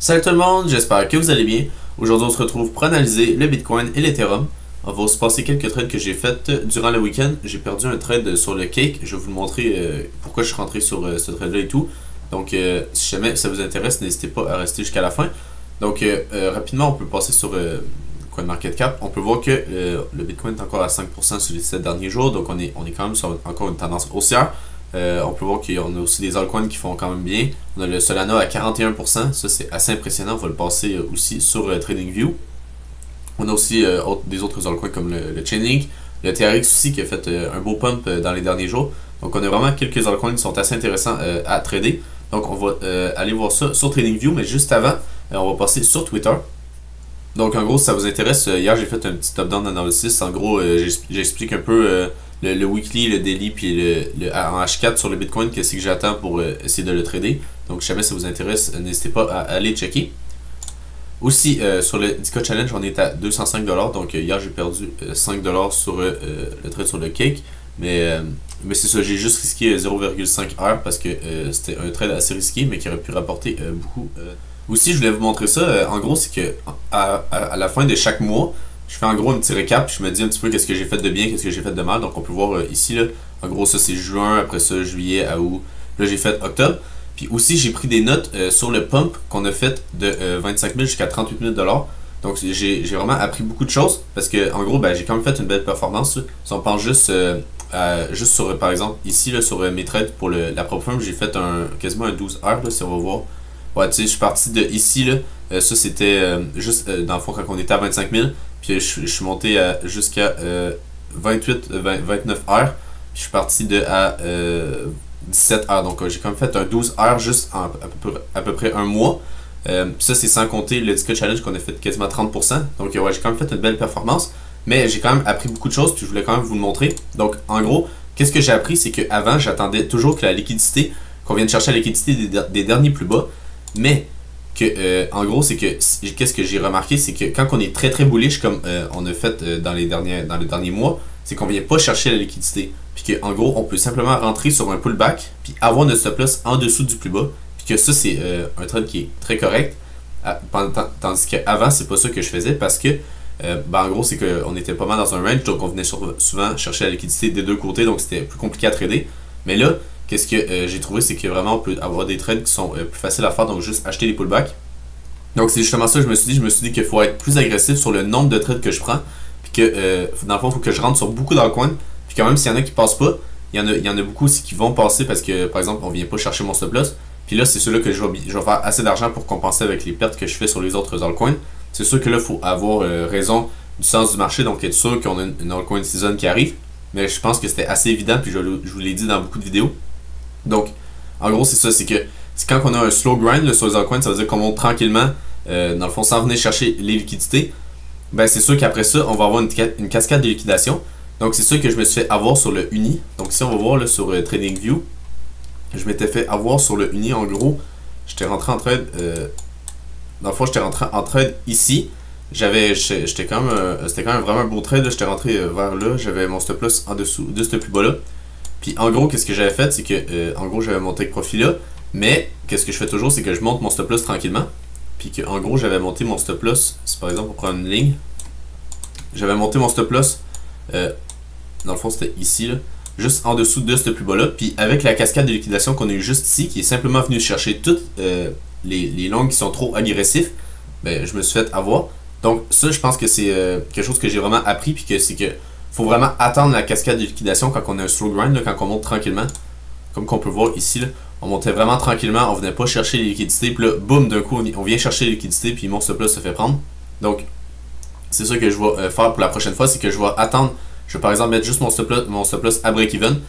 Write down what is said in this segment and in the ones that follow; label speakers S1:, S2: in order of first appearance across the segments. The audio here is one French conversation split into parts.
S1: Salut tout le monde, j'espère que vous allez bien. Aujourd'hui, on se retrouve pour analyser le Bitcoin et l'Ethereum. On va se passer quelques trades que j'ai fait durant le week-end. J'ai perdu un trade sur le cake. Je vais vous montrer pourquoi je suis rentré sur ce trade-là et tout. Donc, si jamais ça vous intéresse, n'hésitez pas à rester jusqu'à la fin. Donc, rapidement, on peut passer sur CoinMarketCap. On peut voir que le Bitcoin est encore à 5% sur les 7 derniers jours. Donc, on est quand même sur encore une tendance haussière. On peut voir qu'on a aussi des altcoins qui font quand même bien. On a le Solana à 41%, ça c'est assez impressionnant, on va le passer aussi sur TradingView. On a aussi des autres altcoins comme le Chainlink, le TRX aussi qui a fait un beau pump dans les derniers jours. Donc on a vraiment quelques altcoins qui sont assez intéressants à trader. Donc on va aller voir ça sur TradingView, mais juste avant, on va passer sur Twitter. Donc en gros, si ça vous intéresse, hier j'ai fait un petit top-down analysis. En gros, j'explique un peu le weekly, le daily, puis en H4 sur le Bitcoin, qu'est-ce que j'attends pour essayer de le trader. Donc si jamais ça vous intéresse, n'hésitez pas à aller checker. Aussi, sur le Dika Challenge, on est à 205$. Donc hier, j'ai perdu 5$ sur le trade sur le cake. Mais c'est ça, j'ai juste risqué 0,5 heures parce que c'était un trade assez risqué, mais qui aurait pu rapporter beaucoup. Aussi, je voulais vous montrer ça. En gros, c'est que à la fin de chaque mois, je fais en gros un petit récap, puis je me dis un petit peu qu'est-ce que j'ai fait de bien, qu'est-ce que j'ai fait de mal. Donc on peut voir ici, là, en gros ça c'est juin, après ça juillet à août, là j'ai fait octobre. Puis aussi j'ai pris des notes sur le pump qu'on a fait de 25 000 jusqu'à 38 000$. Donc j'ai vraiment appris beaucoup de choses, parce que en gros j'ai quand même fait une belle performance. Si on pense juste sur, par exemple, ici là, sur mes trades pour la prop firm, j'ai fait quasiment un 12 heures, là, si on va voir. Ouais, tu sais, je suis parti de ici, là, ça c'était juste dans le fond quand on était à 25 000. Puis je suis monté jusqu'à 29 heures. Puis je suis parti à 17 heures. Donc j'ai quand même fait un 12 heures juste en à peu près un mois. Ça c'est sans compter le Dika Challenge qu'on a fait quasiment 30%. Donc ouais, j'ai quand même fait une belle performance. Mais j'ai quand même appris beaucoup de choses. Puis je voulais quand même vous le montrer. Donc en gros, qu'est-ce que j'ai appris? C'est qu'avant j'attendais toujours que la liquidité, qu'on vienne chercher la liquidité des derniers plus bas. Mais en gros, c'est que qu'est-ce que j'ai remarqué, c'est que quand on est très très bullish, comme on a fait dans les derniers mois, c'est qu'on vient pas chercher la liquidité. Puis qu'en gros, on peut simplement rentrer sur un pullback, puis avoir notre stop loss en dessous du plus bas. Puis que ça, c'est un trade qui est très correct. Tandis qu'avant, c'est pas ça que je faisais parce que, en gros, c'est qu'on était pas mal dans un range, donc on venait souvent chercher la liquidité des deux côtés, donc c'était plus compliqué à trader. Mais là, qu'est-ce que j'ai trouvé, c'est que vraiment on peut avoir des trades qui sont plus faciles à faire, donc juste acheter les pullbacks. Donc c'est justement ça que je me suis dit qu'il faut être plus agressif sur le nombre de trades que je prends, puis que dans le fond il faut que je rentre sur beaucoup d'altcoins, puis quand même s'il y en a qui passent pas, il y en a beaucoup aussi qui vont passer parce que par exemple on vient pas chercher mon stop loss, puis là c'est ceux-là que je vais faire assez d'argent pour compenser avec les pertes que je fais sur les autres altcoins. C'est sûr que là il faut avoir raison du sens du marché, donc être sûr qu'on a une altcoin season qui arrive, mais je pense que c'était assez évident, puis je vous l'ai dit dans beaucoup de vidéos. Donc, en gros, c'est ça, c'est que quand on a un slow grind là, sur les altcoins, ça veut dire qu'on monte tranquillement, dans le fond, sans venir chercher les liquidités. Ben, c'est sûr qu'après ça, on va avoir une cascade de liquidation. Donc, c'est sûr que je me suis fait avoir sur le Uni. Donc, si on va voir là, sur TradingView, je m'étais fait avoir sur le Uni. En gros, j'étais rentré en trade. Dans le fond, j'étais rentré en trade ici. C'était quand même vraiment un beau trade. J'étais rentré vers là. J'avais mon stop loss en dessous de ce plus bas là. Puis en gros, qu'est-ce que j'avais fait, c'est que en gros, j'avais mon take profit là, mais qu'est-ce que je fais toujours, c'est que je monte mon stop loss tranquillement. Puis que en gros, j'avais monté mon stop loss, si par exemple on prend une ligne, j'avais monté mon stop loss, dans le fond c'était ici là, juste en dessous de ce plus bas là. Puis avec la cascade de liquidation qu'on a eu juste ici, qui est simplement venu chercher toutes les longues qui sont trop agressifs, ben je me suis fait avoir. Donc ça, je pense que c'est quelque chose que j'ai vraiment appris, puis que c'est que faut vraiment attendre la cascade de liquidation quand on a un slow grind, là, quand on monte tranquillement. Comme qu'on peut voir ici, là, on montait vraiment tranquillement, on venait pas chercher les liquidités, puis là, boum, d'un coup, on vient chercher les liquidités, puis mon stop loss se fait prendre. Donc, c'est ça que je vais faire pour la prochaine fois, c'est que je vais attendre, je vais par exemple mettre juste mon stop loss à break-even.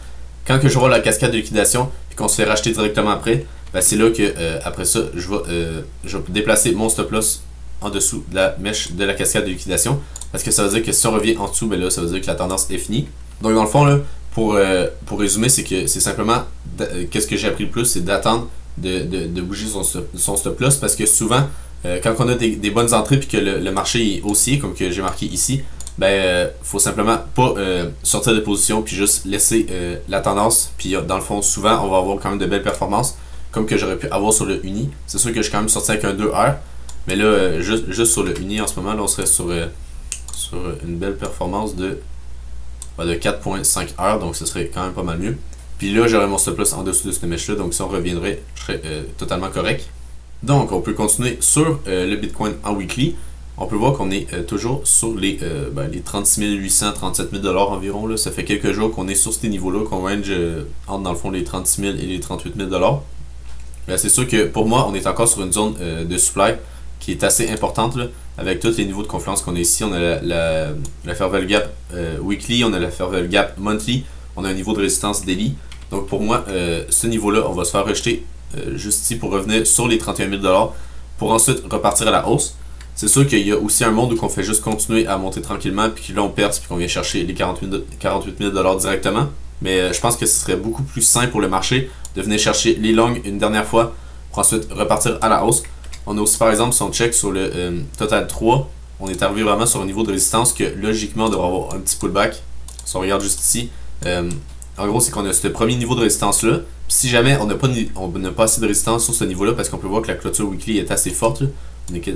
S1: Quand que je vois la cascade de liquidation, puis qu'on se fait racheter directement après, ben c'est là que, après ça, je vais déplacer mon stop loss en dessous de la mèche de la cascade de liquidation, parce que ça veut dire que si on revient en dessous, ben là, ça veut dire que la tendance est finie. Donc dans le fond, là, pour résumer, c'est que c'est simplement, qu'est-ce que j'ai appris le plus, c'est d'attendre de bouger son stop loss, parce que souvent, quand on a des bonnes entrées puis que le marché est haussier, comme que j'ai marqué ici, ben faut simplement pas sortir de position puis juste laisser la tendance, puis dans le fond, souvent, on va avoir quand même de belles performances. comme que j'aurais pu avoir sur le uni. C'est sûr que je suis quand même sorti avec un 2R, mais là, juste sur le uni en ce moment, là, on serait sur une belle performance de 4.5 heures, donc ce serait quand même pas mal mieux. Puis là, j'aurais mon stop loss en dessous de cette mèche là, donc si on reviendrait, je serais totalement correct. Donc, on peut continuer sur le Bitcoin en weekly. On peut voir qu'on est toujours sur les 36 800, 37 000 $ environ. Là. Ça fait quelques jours qu'on est sur ces niveaux-là, qu'on range entre dans le fond les 36 000 et les 38 000 $. C'est sûr que pour moi, on est encore sur une zone de supply qui est assez importante là, avec tous les niveaux de confluence qu'on a ici. On a la Fair Value Gap weekly, on a la Fair Value Gap monthly, on a un niveau de résistance daily. Donc pour moi, ce niveau-là, on va se faire rejeter juste ici pour revenir sur les 31 000 $ pour ensuite repartir à la hausse. C'est sûr qu'il y a aussi un monde où on fait juste continuer à monter tranquillement, puis là on perce, puis qu'on vient chercher les 48 000 $ directement. Mais je pense que ce serait beaucoup plus simple pour le marché de venir chercher les longs une dernière fois pour ensuite repartir à la hausse. On a aussi par exemple, si on check sur le total 3, on est arrivé vraiment sur un niveau de résistance que logiquement on devrait avoir un petit pullback. Si on regarde juste ici, en gros c'est qu'on a ce premier niveau de résistance là. Puis si jamais on n'a pas assez de résistance sur ce niveau là, parce qu'on peut voir que la clôture weekly est assez forte là.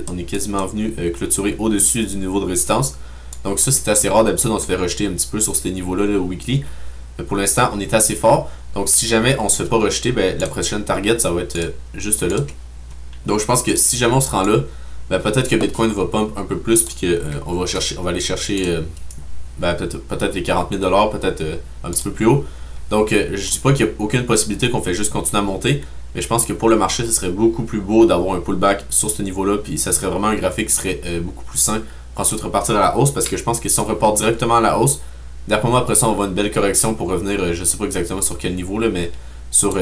S1: On est quasiment venu clôturer au-dessus du niveau de résistance. Donc ça c'est assez rare, d'habitude on se fait rejeter un petit peu sur ces niveaux-là au weekly. Mais pour l'instant on est assez fort. Donc si jamais on se fait pas rejeter, la prochaine target ça va être juste là. Donc je pense que si jamais on se rend là, peut-être que Bitcoin va pump un peu plus puis qu'on va aller chercher peut-être les 40 000 $, peut-être un petit peu plus haut. Donc je dis pas qu'il n'y a aucune possibilité qu'on fait juste continuer à monter. Mais je pense que pour le marché, ce serait beaucoup plus beau d'avoir un pullback sur ce niveau-là. Puis ça serait vraiment un graphique qui serait beaucoup plus sain pour ensuite repartir à la hausse. Parce que je pense que si on repart directement à la hausse, d'après moi, après ça, on va avoir une belle correction pour revenir, je sais pas exactement sur quel niveau, là, mais sur,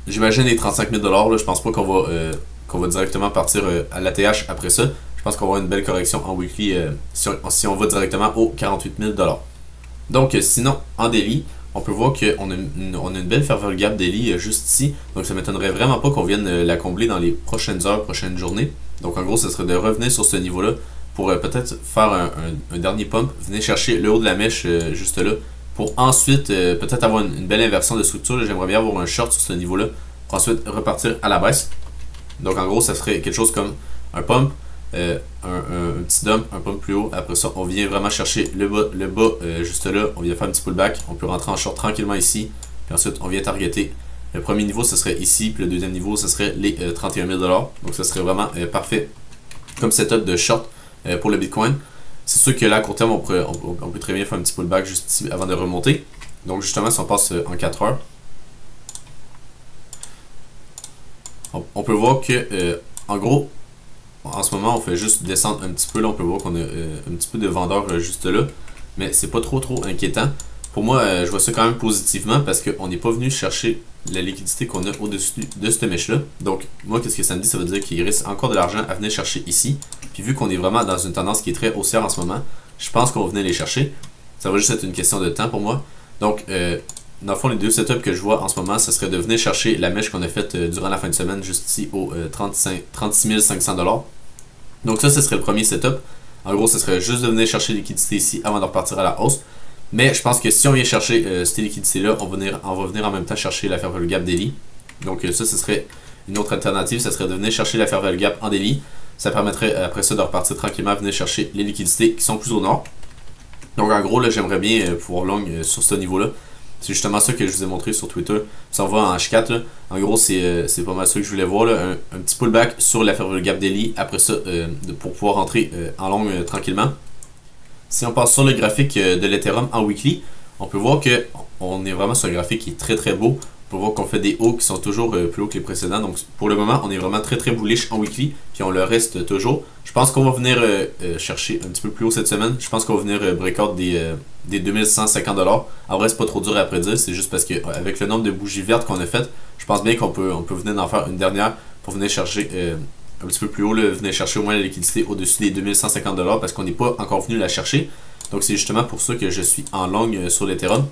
S1: j'imagine, les 35 000 $. Là, je pense pas qu'on va directement partir à l'ATH après ça. Je pense qu'on va avoir une belle correction en weekly si on va directement aux 48 000 $. Donc, sinon, en daily, on peut voir qu'on a une belle Fair Value Gap daily juste ici. Donc ça ne m'étonnerait vraiment pas qu'on vienne la combler dans les prochaines heures, prochaines journées. Donc en gros, ce serait de revenir sur ce niveau-là pour peut-être faire un dernier pump, venir chercher le haut de la mèche juste là, pour ensuite peut-être avoir une belle inversion de structure. J'aimerais bien avoir un short sur ce niveau-là pour ensuite repartir à la baisse. Donc en gros, ça serait quelque chose comme un pump, un petit dump, un pump plus haut. Après ça, on vient vraiment chercher le bas juste là. On vient faire un petit pullback. On peut rentrer en short tranquillement ici. Puis ensuite, on vient targeter. Le premier niveau, ce serait ici. Puis le deuxième niveau, ce serait les 31 000 $. Donc ça serait vraiment parfait comme setup de short pour le Bitcoin. C'est sûr que là, à court terme, on peut très bien faire un petit pullback juste ici avant de remonter. Donc justement, si on passe en 4 heures, on peut voir que, en gros, en ce moment, on fait juste descendre un petit peu. Là, on peut voir qu'on a un petit peu de vendeurs juste là. Mais c'est pas trop inquiétant. Pour moi, je vois ça quand même positivement parce qu'on n'est pas venu chercher la liquidité qu'on a au-dessus de cette mèche-là. Donc, moi, qu'est-ce que ça me dit? Ça veut dire qu'il reste encore de l'argent à venir chercher ici. Puis vu qu'on est vraiment dans une tendance qui est très haussière en ce moment, je pense qu'on va venir les chercher. Ça va juste être une question de temps pour moi. Donc, dans le fond, les deux setups que je vois en ce moment, ce serait de venir chercher la mèche qu'on a faite durant la fin de semaine, juste ici, au 36 500 $. Donc ça, ce serait le premier setup. En gros, ce serait juste de venir chercher les liquidités ici avant de repartir à la hausse. Mais je pense que si on vient chercher ces liquidités-là, on va venir en même temps chercher la Fair Value Gap daily. Donc ça, ce serait une autre alternative. Ça serait de venir chercher la Fair Value Gap en daily. Ça permettrait après ça de repartir tranquillement, venir chercher les liquidités qui sont plus au nord. Donc en gros, là, j'aimerais bien pouvoir long sur ce niveau-là. C'est justement ça que je vous ai montré sur Twitter. Si on va en H4, là, en gros, c'est pas mal ça que je voulais voir. Là, un petit pullback sur la Fair Value Gap daily. Après ça, pour pouvoir rentrer en long tranquillement. Si on passe sur le graphique de l'Ethereum en weekly, on peut voir qu'on est vraiment sur un graphique qui est très beau. On peut voir qu'on fait des hauts qui sont toujours plus hauts que les précédents. Donc pour le moment, on est vraiment très bullish en weekly. Puis on le reste toujours. Je pense qu'on va venir chercher un petit peu plus haut cette semaine. Je pense qu'on va venir breakout des 2150 $. En vrai, c'est pas trop dur à prédire. C'est juste parce qu'avec le nombre de bougies vertes qu'on a faites, je pense bien qu'on peut venir en faire une dernière pour venir chercher un petit peu plus haut. Là, venir chercher au moins la liquidité au-dessus des 2150 $ parce qu'on n'est pas encore venu la chercher. Donc c'est justement pour ça que je suis en long sur l'Ethereum.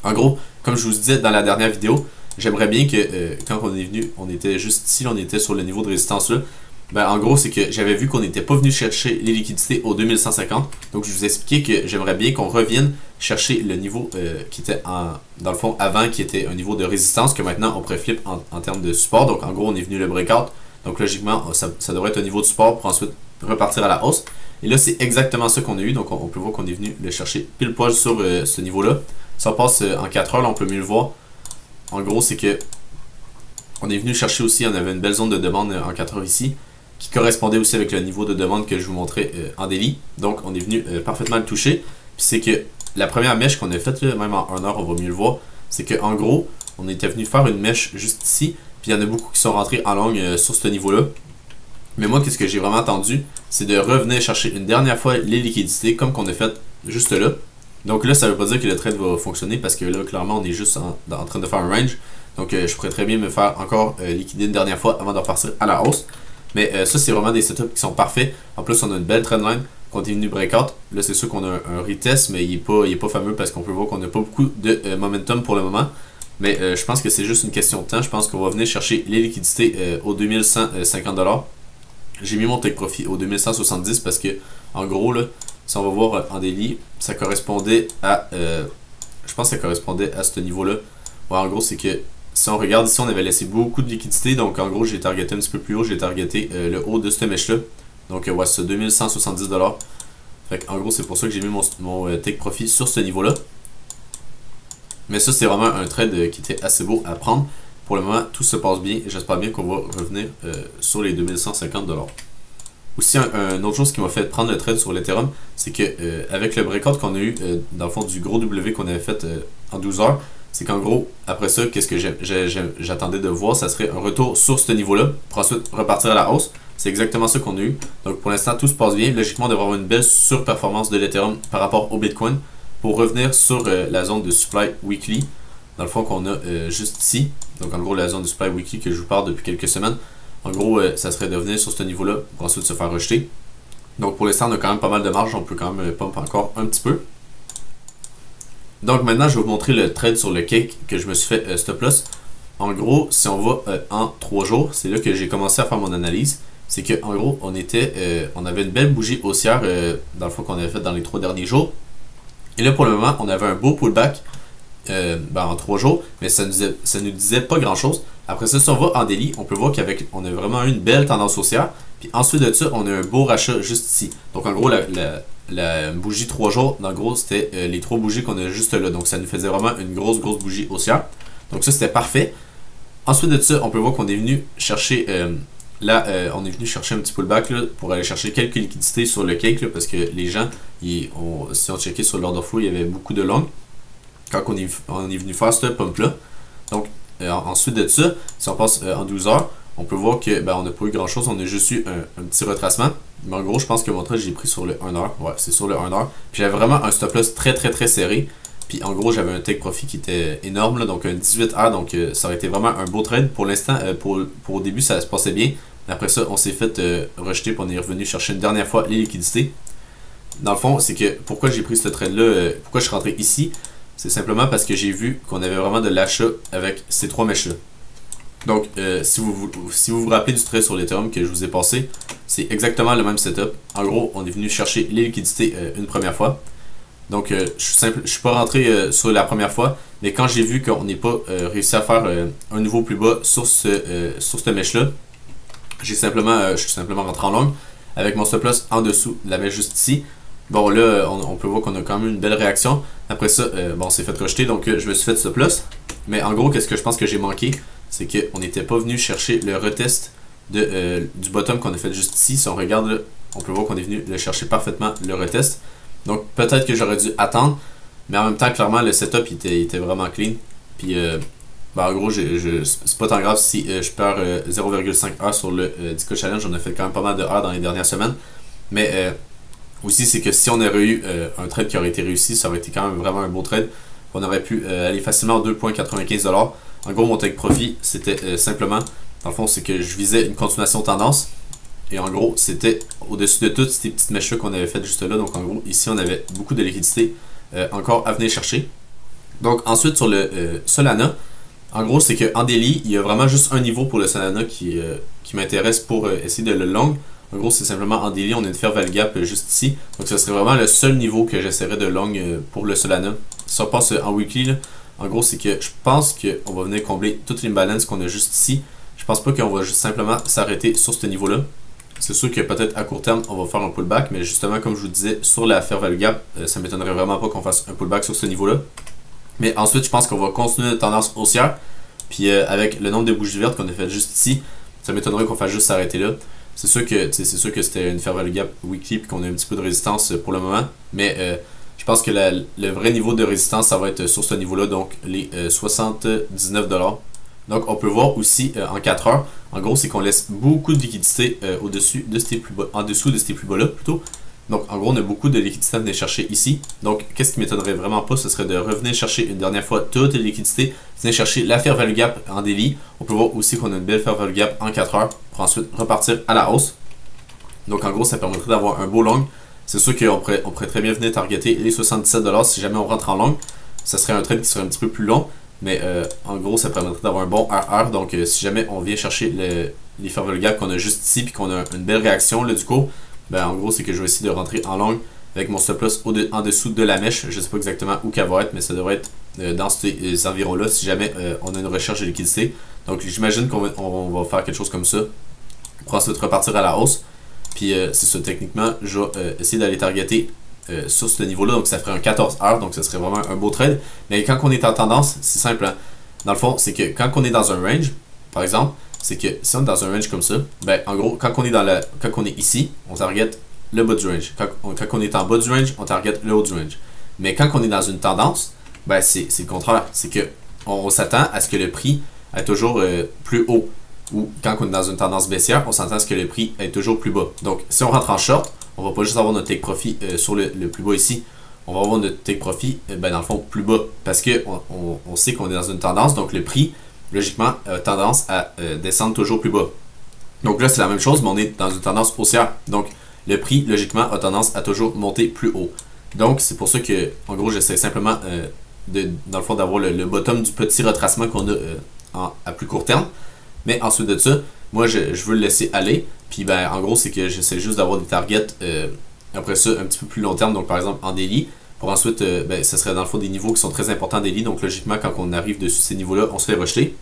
S1: En gros, comme je vous disais dans la dernière vidéo, j'aimerais bien que quand on est venu, on était juste ici, on était sur le niveau de résistance là. Ben, en gros, c'est que j'avais vu qu'on n'était pas venu chercher les liquidités au 2150. Donc, je vous expliquais que j'aimerais bien qu'on revienne chercher le niveau qui était dans le fond avant, qui était un niveau de résistance, que maintenant on pourrait flip en termes de support. Donc, en gros, on est venu le breakout. Donc, logiquement, ça devrait être un niveau de support pour ensuite repartir à la hausse. Et là, c'est exactement ça qu'on a eu. Donc, on peut voir qu'on est venu le chercher pile poil sur ce niveau-là. Si on passe en 4 heures, là, on peut mieux le voir. En gros, c'est que on est venu chercher aussi, on avait une belle zone de demande en 4 heures ici, qui correspondait aussi avec le niveau de demande que je vous montrais en daily. Donc, on est venu parfaitement le toucher. Puis c'est que la première mèche qu'on a faite, là, même en 1 heure, on va mieux le voir, c'est qu'en gros, on était venu faire une mèche juste ici, puis il y en a beaucoup qui sont rentrés en longue sur ce niveau-là. Mais moi, qu'est-ce que j'ai vraiment attendu, c'est de revenir chercher une dernière fois les liquidités, comme qu'on a fait juste là. Donc là, ça veut pas dire que le trade va fonctionner, parce que là, clairement, on est juste en train de faire un range. Donc, je pourrais très bien me faire encore liquider une dernière fois avant de repartir à la hausse. Mais ça, c'est vraiment des setups qui sont parfaits. En plus, on a une belle trendline. Quand est venu breakout, là, c'est sûr qu'on a un retest, mais il est pas fameux parce qu'on peut voir qu'on n'a pas beaucoup de momentum pour le moment. Mais je pense que c'est juste une question de temps. Je pense qu'on va venir chercher les liquidités au 2150$. J'ai mis mon take profit au 2170$ parce que, en gros, là, si on va voir en daily, ça correspondait à. Je pense que ça correspondait à ce niveau-là. Ouais, en gros, c'est que si on regarde ici, on avait laissé beaucoup de liquidités. Donc, en gros, j'ai targeté un petit peu plus haut. J'ai targeté le haut de cette mèche-là. Donc, ouais, c'est 2170$. Fait en gros, c'est pour ça que j'ai mis mon take profit sur ce niveau-là. Mais ça, c'est vraiment un trade qui était assez beau à prendre. Pour le moment, tout se passe bien. Et j'espère bien qu'on va revenir sur les 2150$. Aussi, une autre chose qui m'a fait prendre le trade sur l'Ethereum, c'est que avec le breakout qu'on a eu, dans le fond, du gros W qu'on avait fait en 12 heures, c'est qu'en gros, après ça, qu'est-ce que j'attendais de voir, ça serait un retour sur ce niveau-là, pour ensuite repartir à la hausse. C'est exactement ça qu'on a eu. Donc pour l'instant, tout se passe bien. Logiquement, on devrait avoir une belle surperformance de l'Ethereum par rapport au Bitcoin pour revenir sur la zone de supply weekly, dans le fond qu'on a juste ici. Donc en gros, la zone de supply weekly que je vous parle depuis quelques semaines. En gros, ça serait de venir sur ce niveau-là pour ensuite se faire rejeter. Donc pour l'instant, on a quand même pas mal de marge. On peut quand même pump encore un petit peu. Donc maintenant, je vais vous montrer le trade sur le cake que je me suis fait stop loss. En gros, si on va en 3 jours, c'est là que j'ai commencé à faire mon analyse. C'est qu'en gros, on avait une belle bougie haussière dans le fond qu'on avait fait dans les 3 derniers jours. Et là, pour le moment, on avait un beau pullback en 3 jours, mais ça nous disait pas grand-chose. Après ça, si on va en daily, on peut voir qu'on a vraiment eu une belle tendance haussière. Puis ensuite de ça, on a un beau rachat juste ici. Donc en gros, la bougie 3 jours, en gros, c'était les 3 bougies qu'on a juste là. Donc ça nous faisait vraiment une grosse bougie haussière. Donc ça, c'était parfait. Ensuite de ça, on peut voir qu'on est venu chercher on est venu chercher un petit pullback là, pour aller chercher quelques liquidités sur le cake là, parce que les gens, si on checkait sur l'order flow, il y avait beaucoup de longs quand on est venu faire ce pump là. Donc ensuite de ça, si on passe en 12 heures, on peut voir que on n'a pas eu grand chose, on a juste eu un petit retracement. Mais en gros, je pense que mon trade, j'ai pris sur le 1 heure. Ouais, c'est sur le 1 heure. Puis j'avais vraiment un stop loss très serré. Puis en gros, j'avais un take profit qui était énorme, là, donc un 18 heures. Donc ça aurait été vraiment un beau trade. Pour l'instant, pour au début, ça se passait bien. Après ça, on s'est fait rejeter, puis on est revenu chercher une dernière fois les liquidités. Dans le fond, c'est que pourquoi j'ai pris ce trade-là, pourquoi je suis rentré ici, c'est simplement parce que j'ai vu qu'on avait vraiment de l'achat avec ces 3 mèches-là. Donc, si vous vous rappelez du trade sur l'Ethereum que je vous ai passé, c'est exactement le même setup. En gros, on est venu chercher les liquidités une première fois. Donc, je suis pas rentré sur la première fois, mais quand j'ai vu qu'on n'est pas réussi à faire un niveau plus bas sur cette mèche-là, je suis simplement rentré en longue avec mon stop loss en dessous de la mèche juste ici. Bon, là, on peut voir qu'on a quand même une belle réaction. Après ça, on s'est fait rejeter, donc je me suis fait stop loss. Mais en gros, qu'est-ce que je pense que j'ai manqué? C'est qu'on n'était pas venu chercher le retest du bottom qu'on a fait juste ici. Si on regarde, là, on peut voir qu'on est venu le chercher parfaitement, le retest. Donc peut-être que j'aurais dû attendre, mais en même temps, clairement, le setup il était vraiment clean. Puis en gros, c'est pas tant grave si je perds 0,5 heures sur le Disco Challenge. On a fait quand même pas mal de heures dans les dernières semaines. Mais aussi, c'est que si on aurait eu un trade qui aurait été réussi, ça aurait été quand même vraiment un beau trade. On aurait pu aller facilement en 2,95$. En gros, mon take profit, c'était simplement, dans le fond, c'est que je visais une continuation de tendance. Et en gros, c'était au-dessus de toutes ces petites mèches qu'on avait faites juste là. Donc en gros, ici, on avait beaucoup de liquidités encore à venir chercher. Donc ensuite, sur le Solana, en gros, c'est qu'en daily, il y a vraiment juste un niveau pour le Solana qui qui m'intéresse pour essayer de le long. En gros, c'est simplement en daily, on a une fair value gap juste ici. Donc, ce serait vraiment le seul niveau que j'essaierais de long pour le Solana. Si on passe en weekly, là, en gros, c'est que je pense qu'on va venir combler toutes les imbalances qu'on a juste ici. Je pense pas qu'on va juste simplement s'arrêter sur ce niveau-là. C'est sûr que peut-être à court terme, on va faire un pullback, mais justement, comme je vous disais, sur la fair value gap, ça m'étonnerait vraiment pas qu'on fasse un pullback sur ce niveau-là. Mais ensuite, je pense qu'on va continuer notre tendance haussière. Puis avec le nombre de bougies vertes qu'on a fait juste ici, ça m'étonnerait qu'on fasse juste s'arrêter là. C'est sûr que c'était une fair value gap weekly puis qu'on a un petit peu de résistance pour le moment. Mais je pense que le vrai niveau de résistance, ça va être sur ce niveau-là, donc les 79$. Donc on peut voir aussi en 4 heures, en gros, c'est qu'on laisse beaucoup de liquidité au-dessus de ces plus bas, en dessous de ces plus bas-là plutôt. Donc, en gros, on a beaucoup de liquidités à venir chercher ici. Donc, qu'est-ce qui m'étonnerait vraiment pas, ce serait de revenir chercher une dernière fois toute les liquidités, venir chercher la fair value gap en daily. On peut voir aussi qu'on a une belle fair value gap en 4 heures pour ensuite repartir à la hausse. Donc, en gros, ça permettrait d'avoir un beau long. C'est sûr qu'on pourrait très bien venir targeter les 77$ si jamais on rentre en long. Ça serait un trade qui serait un petit peu plus long. Mais en gros, ça permettrait d'avoir un bon RR. Donc, si jamais on vient chercher les fair value gap qu'on a juste ici puis qu'on a une belle réaction là, du coup, ben, en gros, c'est que je vais essayer de rentrer en long avec mon stop loss en dessous de la mèche. Je ne sais pas exactement où qu'elle va être, mais ça devrait être dans ces environs-là si jamais on a une recherche de liquidité. Donc, j'imagine qu'on va faire quelque chose comme ça pour ensuite repartir à la hausse. Puis, c'est ça, techniquement, je vais essayer d'aller targeter sur ce niveau-là. Donc, ça ferait un 14 heures. Donc, ça serait vraiment un beau trade. Mais quand on est en tendance, c'est simple. Hein? Dans le fond, c'est que quand on est dans un range, par exemple, c'est que si on est dans un range comme ça, ben en gros, quand on est ici, on target le bas du range. Quand on est en bas du range, on target le haut du range. Mais quand on est dans une tendance, ben c'est le contraire. C'est que on s'attend à ce que le prix est toujours plus haut. Ou quand on est dans une tendance baissière, on s'attend à ce que le prix est toujours plus bas. Donc, si on rentre en short, on va pas juste avoir notre take profit sur le plus bas ici. On va avoir notre take profit, ben dans le fond, plus bas. Parce que on sait qu'on est dans une tendance, donc le prix logiquement, tendance à descendre toujours plus bas. Donc là, c'est la même chose, mais on est dans une tendance haussière. Donc, le prix, logiquement, a tendance à toujours monter plus haut. Donc, c'est pour ça que, en gros, j'essaie simplement, dans le fond, d'avoir le bottom du petit retracement qu'on a à plus court terme. Mais ensuite de ça, moi, je veux le laisser aller. Puis, ben, en gros, c'est que j'essaie juste d'avoir des targets, après ça, un petit peu plus long terme. Donc, par exemple, en daily. Pour ensuite, ben, ce serait dans le fond des niveaux qui sont très importants daily. Donc logiquement, quand on arrive dessus ces niveaux-là, on se fait rejeter.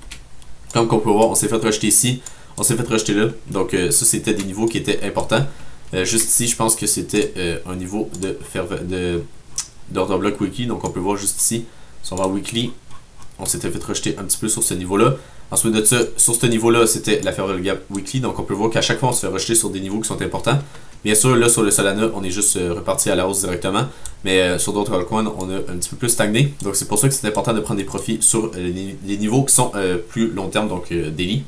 S1: Comme on peut voir, on s'est fait rejeter ici, on s'est fait rejeter là. Donc ça, c'était des niveaux qui étaient importants. Juste ici, je pense que c'était un niveau d'order block weekly. Donc on peut voir juste ici, si on va en weekly, on s'était fait rejeter un petit peu sur ce niveau-là. Ensuite de ça, sur ce niveau-là, c'était la fair value gap weekly. Donc on peut voir qu'à chaque fois, on se fait rejeter sur des niveaux qui sont importants. Bien sûr, là, sur le Solana, on est juste reparti à la hausse directement. Mais sur d'autres altcoins, on a un petit peu plus stagné. Donc, c'est pour ça que c'est important de prendre des profits sur les niveaux qui sont plus long terme, donc daily.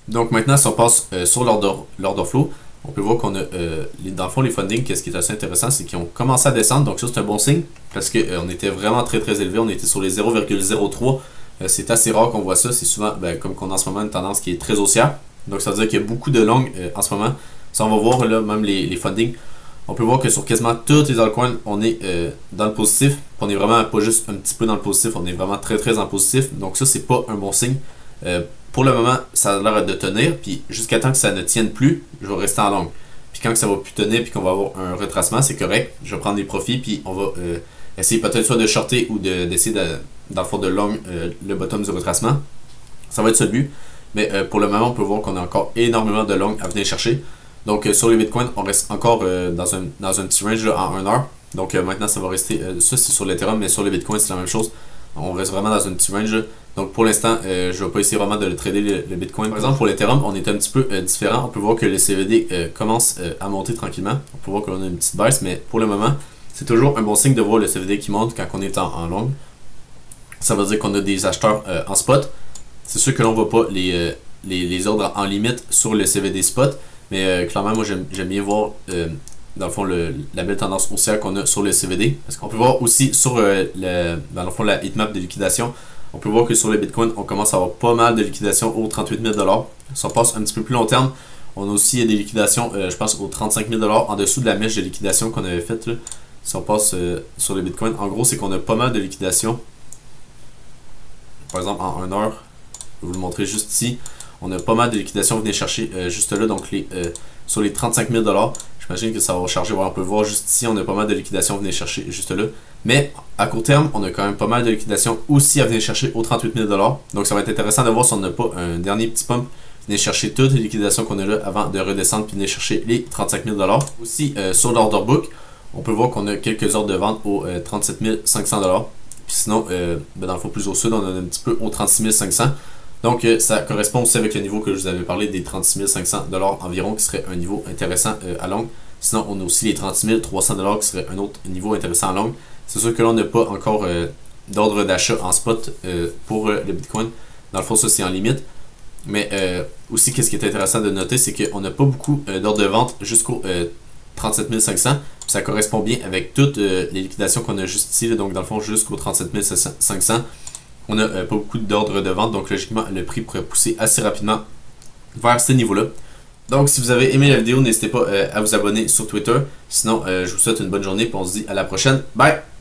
S1: Donc, maintenant, si on passe sur l'order flow, on peut voir qu'on a, dans le fond, les fundings, qu'est-ce qui est assez intéressant, c'est qu'ils ont commencé à descendre. Donc, ça, c'est un bon signe parce qu'on était vraiment très, très élevé. On était sur les 0,03. C'est assez rare qu'on voit ça. C'est souvent, ben, comme qu'on a en ce moment, une tendance qui est très haussière. Donc, ça veut dire qu'il y a beaucoup de longs en ce moment. Si on va voir là, même les fundings, on peut voir que sur quasiment tous les altcoins, on est dans le positif. On est vraiment pas juste un petit peu dans le positif, on est vraiment très très en positif. Donc ça, c'est pas un bon signe. Pour le moment, ça a l'air de tenir. Puis jusqu'à temps que ça ne tienne plus, je vais rester en long. Puis quand ça va plus tenir puis qu'on va avoir un retracement, c'est correct. Je vais prendre des profits puis on va essayer peut-être soit de shorter ou d'essayer dans le fond de long le bottom du retracement. Ça va être ça le but. Mais pour le moment, on peut voir qu'on a encore énormément de long à venir chercher. Donc sur les bitcoins, on reste encore dans un petit range là, en 1 heure. Donc maintenant, ça va rester, ça c'est sur l'Ethereum, mais sur les bitcoins, c'est la même chose. On reste vraiment dans un petit range. Là. Donc pour l'instant, je ne vais pas essayer vraiment de le trader le bitcoin. Par exemple, pour l'Ethereum, on est un petit peu différent. On peut voir que le CVD commence à monter tranquillement. On peut voir qu'on a une petite baisse, mais pour le moment, c'est toujours un bon signe de voir le CVD qui monte quand on est en long. Ça veut dire qu'on a des acheteurs en spot. C'est sûr que l'on ne voit pas les ordres en limite sur le CVD spot. Mais clairement, moi, j'aime bien voir, dans le fond, la belle tendance haussière qu'on a sur le CVD. Parce qu'on peut voir aussi sur, dans le fond, la heatmap de liquidation, on peut voir que sur le Bitcoin, on commence à avoir pas mal de liquidations aux 38 000 $. Si on passe un petit peu plus long terme, on a aussi des liquidations, je pense, aux 35 000 $ en dessous de la mèche de liquidation qu'on avait faite. Là. Si on passe sur le Bitcoin, en gros, c'est qu'on a pas mal de liquidations. Par exemple, en 1 heure, je vais vous le montrer juste ici. On a pas mal de liquidations à venir chercher juste là, donc sur les 35 000 $. J'imagine que ça va charger, on peut le voir juste ici, on a pas mal de liquidations à venir chercher juste là. Mais à court terme, on a quand même pas mal de liquidations aussi à venir chercher aux 38 000 $. Donc ça va être intéressant de voir si on n'a pas un dernier petit pump, venir chercher toutes les liquidations qu'on a là avant de redescendre puis venir chercher les 35 000 $. Aussi, sur l'order book, on peut voir qu'on a quelques ordres de vente aux 37 500 $. Puis sinon, dans le fond plus au sud, on en a un petit peu aux 36 500 $. Donc ça correspond aussi avec le niveau que je vous avais parlé des 36 500 $ environ, qui serait un niveau intéressant à longue. Sinon, on a aussi les 30 300 $ qui serait un autre niveau intéressant à longue. C'est sûr que là, on n'a pas encore d'ordre d'achat en spot pour le Bitcoin. Dans le fond, ça c'est en limite. Mais aussi, qu'est-ce qui est intéressant de noter, c'est qu'on n'a pas beaucoup d'ordres de vente jusqu'aux 37 500. Ça correspond bien avec toutes les liquidations qu'on a juste ici. Là, donc, dans le fond, jusqu'aux 37 500. On n'a pas beaucoup d'ordre de vente. Donc, logiquement, le prix pourrait pousser assez rapidement vers ce niveau-là. Donc, si vous avez aimé la vidéo, n'hésitez pas à vous abonner sur Twitter. Sinon, je vous souhaite une bonne journée et on se dit à la prochaine. Bye!